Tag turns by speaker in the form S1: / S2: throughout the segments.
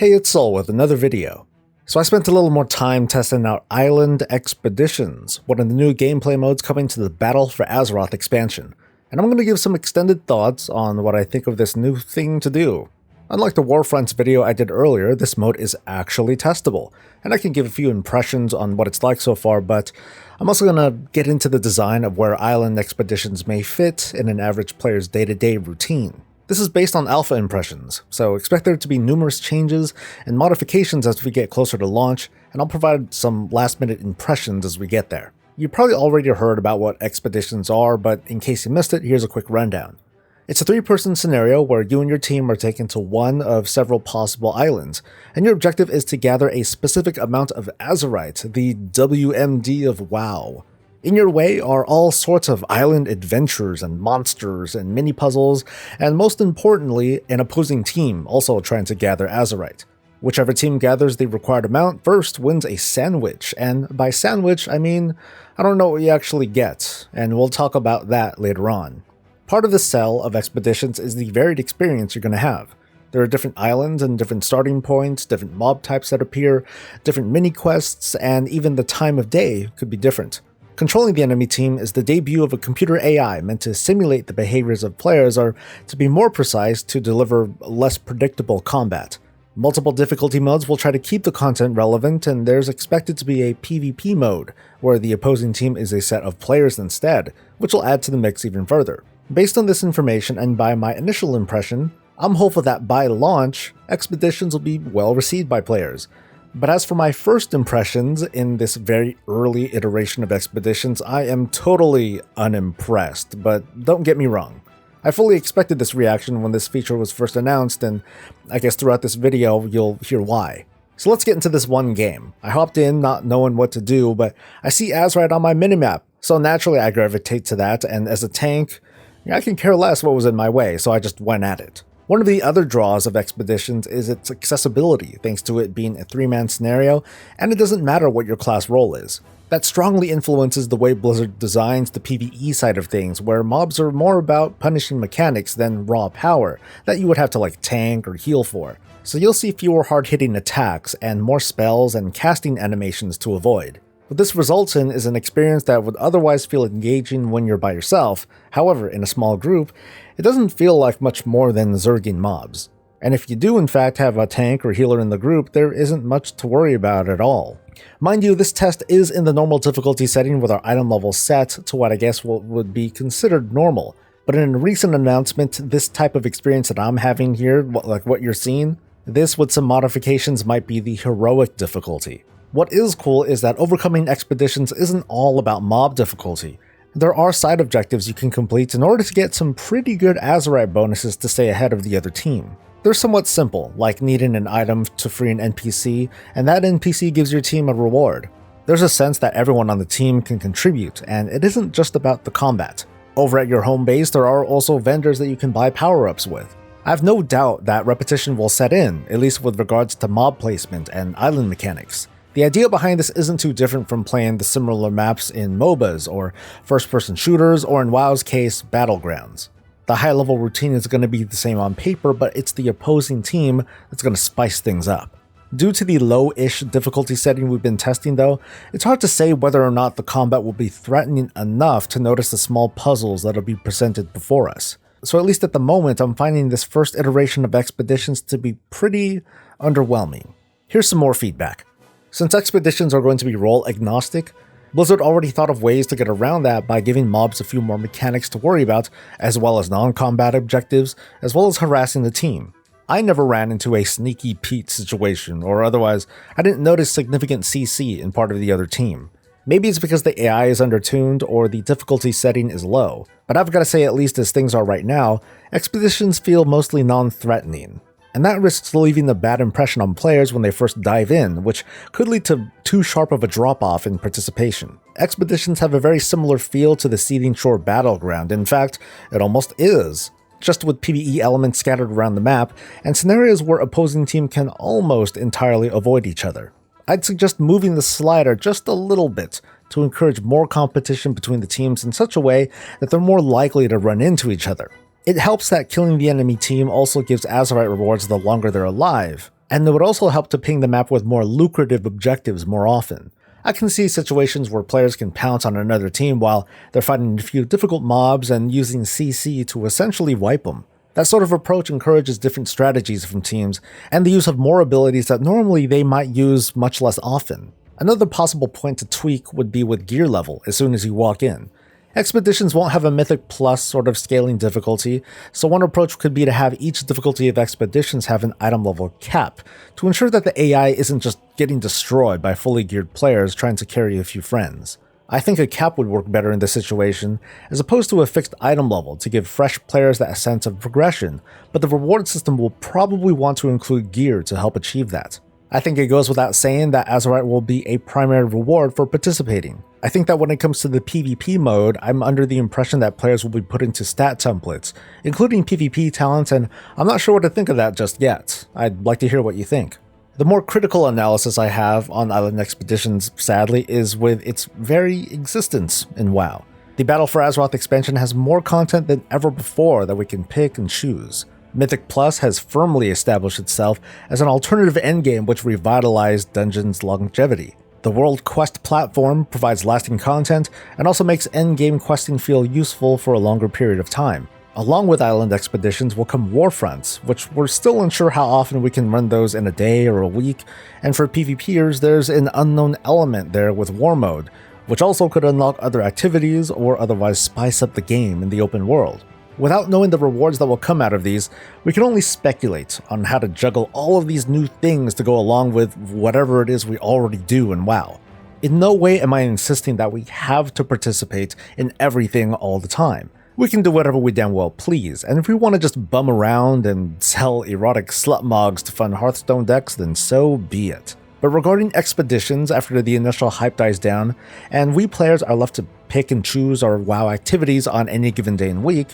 S1: Hey, it's Sol with another video. So I spent a little more time testing out Island Expeditions, one of the new gameplay modes coming to the Battle for Azeroth expansion, and I'm going to give some extended thoughts on what I think of this new thing to do. Unlike the Warfronts video I did earlier, this mode is actually testable, and I can give a few impressions on what it's like so far, but I'm also going to get into the design of where Island Expeditions may fit in an average player's day-to-day routine. This is based on alpha impressions, so expect there to be numerous changes and modifications as we get closer to launch, and I'll provide some last-minute impressions as we get there. You probably already heard about what expeditions are, but in case you missed it, here's a quick rundown. It's a 3-person scenario where you and your team are taken to one of several possible islands, and your objective is to gather a specific amount of Azerite, the WMD of WoW. In your way are all sorts of island adventures and monsters and mini-puzzles, and most importantly, an opposing team also trying to gather Azerite. Whichever team gathers the required amount first wins a sandwich, and by sandwich I mean, I don't know what you actually get, and we'll talk about that later on. Part of the sell of expeditions is the varied experience you're going to have. There are different islands and different starting points, different mob types that appear, different mini-quests, and even the time of day could be different. Controlling the enemy team is the debut of a computer AI meant to simulate the behaviors of players, or to be more precise, to deliver less predictable combat. Multiple difficulty modes will try to keep the content relevant, and there's expected to be a PvP mode, where the opposing team is a set of players instead, which will add to the mix even further. Based on this information and by my initial impression, I'm hopeful that by launch, Expeditions will be well received by players. But as for my first impressions in this very early iteration of Expeditions, I am totally unimpressed, but don't get me wrong. I fully expected this reaction when this feature was first announced, and I guess throughout this video you'll hear why. So let's get into this one game. I hopped in not knowing what to do, but I see Azerite on my minimap, so naturally I gravitate to that, and as a tank, I can care less what was in my way, so I just went at it. One of the other draws of Expeditions is its accessibility, thanks to it being a 3-man scenario, and it doesn't matter what your class role is. That strongly influences the way Blizzard designs the PvE side of things, where mobs are more about punishing mechanics than raw power that you would have to tank or heal for. So you'll see fewer hard-hitting attacks and more spells and casting animations to avoid. What this results in is an experience that would otherwise feel engaging when you're by yourself. However, in a small group, it doesn't feel like much more than zerging mobs. And if you do in fact have a tank or healer in the group, there isn't much to worry about at all. Mind you, this test is in the normal difficulty setting with our item level set to what I guess would be considered normal. But in a recent announcement, this type of experience that I'm having here, like what you're seeing, this with some modifications might be the heroic difficulty. What is cool is that overcoming expeditions isn't all about mob difficulty. There are side objectives you can complete in order to get some pretty good Azerite bonuses to stay ahead of the other team. They're somewhat simple, like needing an item to free an NPC, and that NPC gives your team a reward. There's a sense that everyone on the team can contribute, and it isn't just about the combat. Over at your home base, there are also vendors that you can buy power-ups with. I have no doubt that repetition will set in, at least with regards to mob placement and island mechanics. The idea behind this isn't too different from playing the similar maps in MOBAs or first-person shooters, or in WoW's case, Battlegrounds. The high-level routine is going to be the same on paper, but it's the opposing team that's going to spice things up. Due to the low-ish difficulty setting we've been testing though, it's hard to say whether or not the combat will be threatening enough to notice the small puzzles that'll be presented before us. So at least at the moment, I'm finding this first iteration of Expeditions to be pretty underwhelming. Here's some more feedback. Since Expeditions are going to be role agnostic, Blizzard already thought of ways to get around that by giving mobs a few more mechanics to worry about, as well as non-combat objectives, as well as harassing the team. I never ran into a Sneaky Pete situation, or otherwise, I didn't notice significant CC in part of the other team. Maybe it's because the AI is undertuned or the difficulty setting is low, but I've got to say, at least as things are right now, Expeditions feel mostly non-threatening. And that risks leaving a bad impression on players when they first dive in, which could lead to too sharp of a drop-off in participation. Expeditions have a very similar feel to the Seething Shore Battleground. In fact, it almost is, just with PvE elements scattered around the map, and scenarios where opposing team can almost entirely avoid each other. I'd suggest moving the slider just a little bit to encourage more competition between the teams in such a way that they're more likely to run into each other. It helps that killing the enemy team also gives Azerite rewards the longer they're alive, and it would also help to ping the map with more lucrative objectives more often. I can see situations where players can pounce on another team while they're fighting a few difficult mobs and using CC to essentially wipe them. That sort of approach encourages different strategies from teams and the use of more abilities that normally they might use much less often. Another possible point to tweak would be with gear level as soon as you walk in. Expeditions won't have a Mythic Plus sort of scaling difficulty, so one approach could be to have each difficulty of expeditions have an item level cap, to ensure that the AI isn't just getting destroyed by fully geared players trying to carry a few friends. I think a cap would work better in this situation, as opposed to a fixed item level to give fresh players that sense of progression, but the reward system will probably want to include gear to help achieve that. I think it goes without saying that Azeroth will be a primary reward for participating. I think that when it comes to the PvP mode, I'm under the impression that players will be put into stat templates, including PvP talents, and I'm not sure what to think of that just yet. I'd like to hear what you think. The more critical analysis I have on Island Expeditions, sadly, is with its very existence in WoW. The Battle for Azeroth expansion has more content than ever before that we can pick and choose. Mythic Plus has firmly established itself as an alternative endgame which revitalized Dungeon's longevity. The World Quest platform provides lasting content and also makes endgame questing feel useful for a longer period of time. Along with Island Expeditions will come Warfronts, which we're still unsure how often we can run those in a day or a week, and for PvPers there's an unknown element there with War Mode, which also could unlock other activities or otherwise spice up the game in the open world. Without knowing the rewards that will come out of these, we can only speculate on how to juggle all of these new things to go along with whatever it is we already do in WoW. In no way am I insisting that we have to participate in everything all the time. We can do whatever we damn well please, and if we want to just bum around and sell erotic slut mogs to fund Hearthstone decks, then so be it. But regarding expeditions, after the initial hype dies down, and we players are left to pick and choose our WoW activities on any given day and week,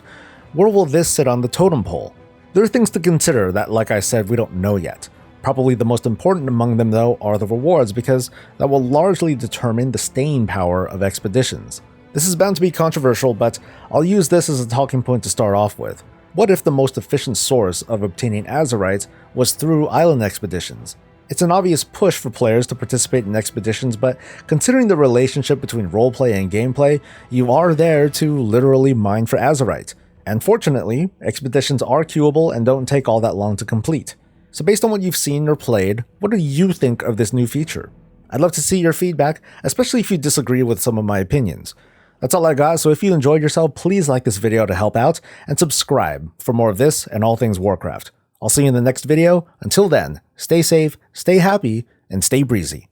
S1: where will this sit on the totem pole? There are things to consider that, like I said, we don't know yet. Probably the most important among them, though, are the rewards, because that will largely determine the staying power of expeditions. This is bound to be controversial, but I'll use this as a talking point to start off with. What if the most efficient source of obtaining Azerites was through island expeditions? It's an obvious push for players to participate in expeditions, but considering the relationship between roleplay and gameplay, you are there to literally mine for Azerite. And fortunately, expeditions are queuable and don't take all that long to complete. So based on what you've seen or played, what do you think of this new feature? I'd love to see your feedback, especially if you disagree with some of my opinions. That's all I got, so if you enjoyed yourself, please like this video to help out, and subscribe for more of this and all things Warcraft. I'll see you in the next video. Until then, stay safe, stay happy, and stay breezy.